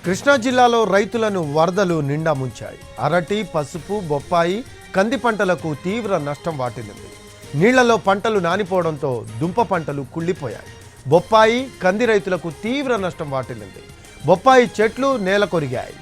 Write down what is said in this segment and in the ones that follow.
కృష్ణా జిల్లాలో రైతులను వరదలు నిండా ముంచాయి. అరటి, పసుపు, బొప్పాయి, కంది పంటలకు తీవ్ర నష్టం వాటిల్లింది. నీళ్లలో పంటలు నానిపోవడంతో దుంప పంటలు కుళ్ళిపోయాయి. బొప్పాయి, కంది రైతులకు తీవ్ర నష్టం వాటిల్లింది. బొప్పాయి చెట్లు నేల కొరిగాయి.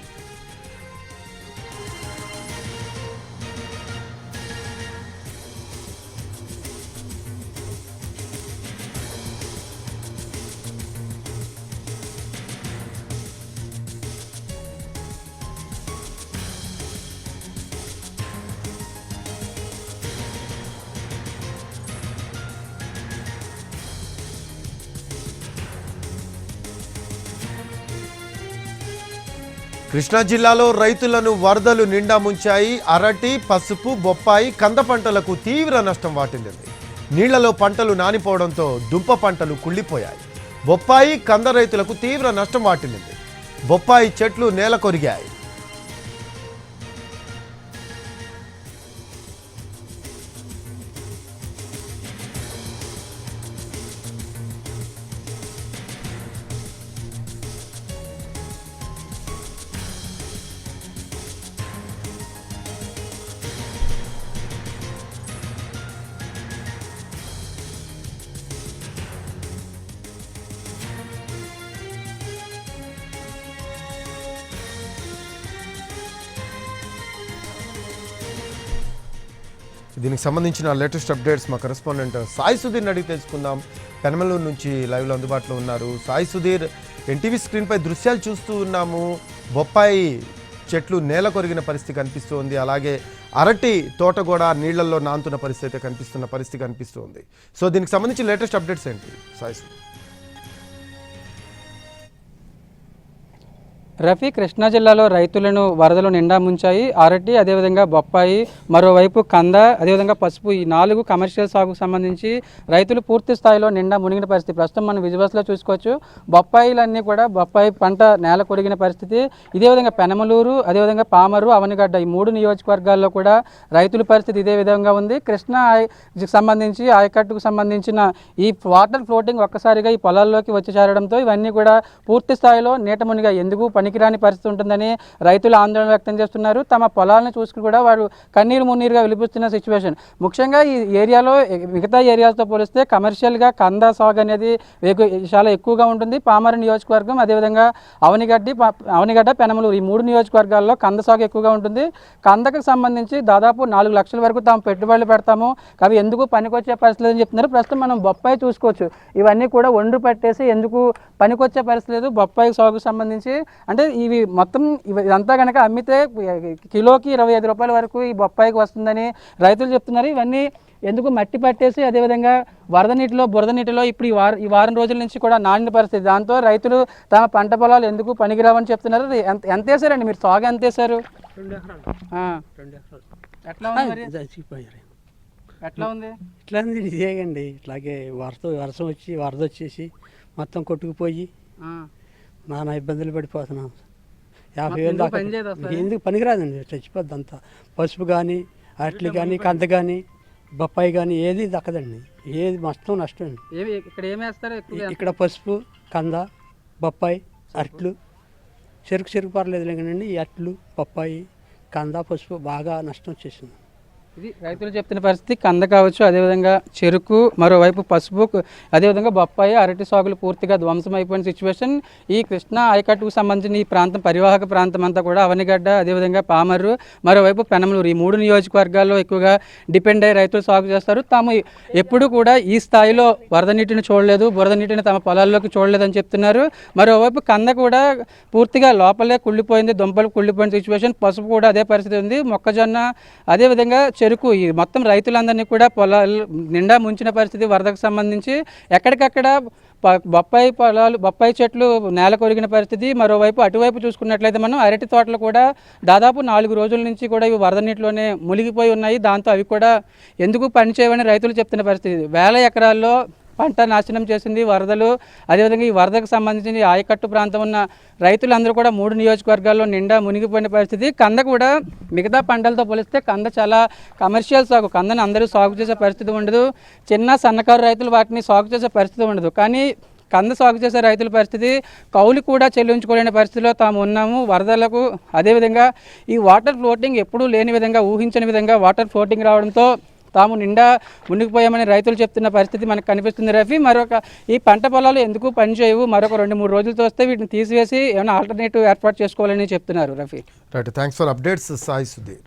కృష్ణా జిల్లాలో రైతులను వరదలు నిండా ముంచాయి. అరటి, పసుపు, బొప్పాయి, కంద పంటలకు తీవ్ర నష్టం వాటిల్లింది. నీళ్లలో పంటలు నానిపోవడంతో దుంప పంటలు కుళ్ళిపోయాయి. బొప్పాయి, కంద రైతులకు తీవ్ర నష్టం వాటిల్లింది. బొప్పాయి చెట్లు నేల కొరిగాయి. దీనికి సంబంధించిన లేటెస్ట్ అప్డేట్స్ మా కరెస్పాండెంట్ సాయి సుధీర్ని అడిగి తెలుసుకుందాం. పెనమలూరు నుంచి లైవ్లో అందుబాటులో ఉన్నారు. సాయి సుధీర్, ఎన్టీవీ స్క్రీన్పై దృశ్యాలు చూస్తూ ఉన్నాము. బొప్పాయి చెట్లు నేల కొరిగిన పరిస్థితి కనిపిస్తుంది. అలాగే అరటి తోట కూడా నీళ్లలో నాంతున్న పరిస్థితి కనిపిస్తుంది. సో దీనికి సంబంధించి లేటెస్ట్ అప్డేట్స్ ఏంటి సాయి సుధీర్? రఫీ, కృష్ణా జిల్లాలో రైతులను వరదలు నిండా ముంచాయి. అరటి, అదేవిధంగా బొప్పాయి, మరోవైపు కంద, అదేవిధంగా పసుపు, ఈ 4 కమర్షియల్ సాగుకు సంబంధించి రైతులు పూర్తి స్థాయిలో నిండా మునిగిన పరిస్థితి ప్రస్తుతం మనం విజువల్స్లో చూసుకోవచ్చు. బొప్పాయిలన్నీ కూడా బొప్పాయి పంట నేల కొరిగిన పరిస్థితి. ఇదే విధంగా పెనమలూరు, అదేవిధంగా పామరు, అవనిగడ్డ, ఈ 3 నియోజకవర్గాల్లో కూడా రైతుల పరిస్థితి ఇదే విధంగా ఉంది. కృష్ణా సంబంధించి ఆయకట్టుకు సంబంధించిన ఈ వాటర్ ఫ్లోటింగ్ ఒక్కసారిగా ఈ పొలాల్లోకి వచ్చి చేరడంతో ఇవన్నీ కూడా పూర్తి స్థాయిలో నీట మునిగా ఎందుకు పనికిరాని పరిస్థితి ఉంటుందని రైతులు ఆందోళన వ్యక్తం చేస్తున్నారు. తమ పొలాలను చూసుకుని కూడా వారు కన్నీరు మున్నీరుగా విలిపిస్తున్న సిచ్యువేషన్. ముఖ్యంగా ఈ ఏరియాలో మిగతా ఏరియాలతో పోలిస్తే కమర్షియల్గా కంద సాగు అనేది చాలా ఎక్కువగా ఉంటుంది. పామరు నియోజకవర్గం, అదేవిధంగా అవనిగడ్డ, పెనమలూరు, ఈ 3 నియోజకవర్గాల్లో కంద సాగు ఎక్కువగా ఉంటుంది. కందకు సంబంధించి దాదాపు 4 లక్షల వరకు తాము పెట్టుబడులు పెడతాము, అవి ఎందుకు పనికొచ్చే పరిస్థితి లేదని చెప్తున్నారు. ప్రస్తుతం మనం బొప్పాయి చూసుకోవచ్చు. ఇవన్నీ కూడా ఒండ్రు పట్టేసి ఎందుకు పనికొచ్చే పరిస్థితి లేదు. బొప్పాయి సాగుకు సంబంధించి అంటే ఇవి మొత్తం ఇదంతా కనుక అమ్మితే కిలోకి 25 రూపాయల వరకు ఈ బొప్పాయికి వస్తుందని రైతులు చెప్తున్నారు. ఇవన్నీ ఎందుకు మట్టి పట్టేసి అదేవిధంగా బురద నీటిలో ఇప్పుడు ఈ వారం రోజుల నుంచి కూడా నానిన పరిస్థితి. దాంతో రైతులు తమ పంట పొలాలు ఎందుకు పనికిరావని చెప్తున్నారు. ఎంత వేసారండి మీరు? సాగు ఎంత వేసారు? 2 ఎట్లా ఉంది? ఎట్లా ఉంది? ఇట్లా ఉంది ఇదేగండి. ఇట్లాగే వరద వచ్చేసి మొత్తం కొట్టుకుపోయి నానా ఇబ్బందులు పడిపోతున్నాం. 50,000 దాకా ఎందుకు పనికిరాదండి, చచ్చిపోద్ది అంతా. పసుపు కానీ, అట్లు కానీ, కంద కానీ, బొప్పాయి కానీ ఏది దక్కదండి. ఏది మొత్తం నష్టం అండి. ఇక్కడ ఏం వేస్తారు? ఇక్కడ పసుపు, కంద, బొప్పాయి, అట్లు, చెరుకు పర్లేదు లేకండి. ఈ అట్లు, బొప్పాయి, కంద, పసుపు బాగా నష్టం వచ్చేసింది. ఇది రైతులు చెప్తున్న పరిస్థితి. కంద కావచ్చు, అదేవిధంగా చెరుకు, మరోవైపు పసుపు, అదేవిధంగా బొప్పాయి, అరటి సాగులు పూర్తిగా ధ్వంసం అయిపోయిన సిచ్యువేషన్. ఈ కృష్ణా ఆయకట్టుకు సంబంధించిన ఈ ప్రాంతం, పరివాహక ప్రాంతం అంతా కూడా అవనిగడ్డ, అదేవిధంగా పామర్రు, మరోవైపు పెనమలూరు, ఈ 3 నియోజకవర్గాల్లో ఎక్కువగా డిపెండ్ అయ్యి రైతులు సాగు చేస్తారు. తాము ఎప్పుడు కూడా ఈ స్థాయిలో వరద నీటిని చూడలేదు, బురద నీటిని తమ పొలాల్లోకి చూడలేదని చెప్తున్నారు. మరోవైపు కంద కూడా పూర్తిగా లోపలే కుళ్ళిపోయింది, దుంపలు కుళ్ళిపోయిన సిచ్యువేషన్. పసుపు కూడా అదే పరిస్థితి ఉంది. మొక్కజొన్న, అదేవిధంగా చెరుకు, ఈ మొత్తం రైతులందరినీ కూడా పొలాలు నిండా ముంచిన పరిస్థితి వరదకు సంబంధించి. ఎక్కడికక్కడ బొప్పాయి చెట్లు నేల కొరిగిన పరిస్థితి. మరోవైపు అటువైపు చూసుకున్నట్లయితే మనం అరటి తోటలు కూడా దాదాపు 4 రోజుల నుంచి కూడా ఇవి వరద నీటిలోనే మునిగిపోయి ఉన్నాయి. దాంతో అవి కూడా ఎందుకు పనిచేయవని రైతులు చెప్తున్న పరిస్థితి. 1000 ఎకరాల్లో పంట నాశనం చేసింది వరదలు. అదేవిధంగా ఈ వరదకు సంబంధించి ఆయకట్టు ప్రాంతం ఉన్న రైతులందరూ కూడా 3 నియోజకవర్గాల్లో నిండా మునిగిపోయిన పరిస్థితి. కంద కూడా మిగతా పంటలతో పోలిస్తే కంద చాలా కమర్షియల్ సాగు. కందని అందరూ సాగు చేసే పరిస్థితి ఉండదు. చిన్న సన్నకారు రైతులు వాటిని సాగు చేసే పరిస్థితి ఉండదు. కానీ కంద సాగు చేసే రైతుల పరిస్థితి కౌలు కూడా చెల్లించుకోలేని పరిస్థితిలో తాము ఉన్నాము. వరదలకు అదేవిధంగా ఈ వాటర్ ఫ్లోటింగ్ ఎప్పుడూ లేని విధంగా ఊహించని విధంగా వాటర్ ఫ్లోటింగ్ రావడంతో తాము నిండా మునిగిపోయామని రైతులు చెప్తున్న పరిస్థితి మనకు కనిపిస్తుంది. రఫీ, మరొక ఈ పంట పొలాలు ఎందుకు పనిచేయవు, మరొక 2-3 రోజులతో వస్తే వీటిని తీసివేసి ఏమైనా ఆల్టర్నేటివ్ ఏర్పాటు చేసుకోవాలని చెప్తున్నారు. Rafi, right, thanks for updates Sai Sudheer.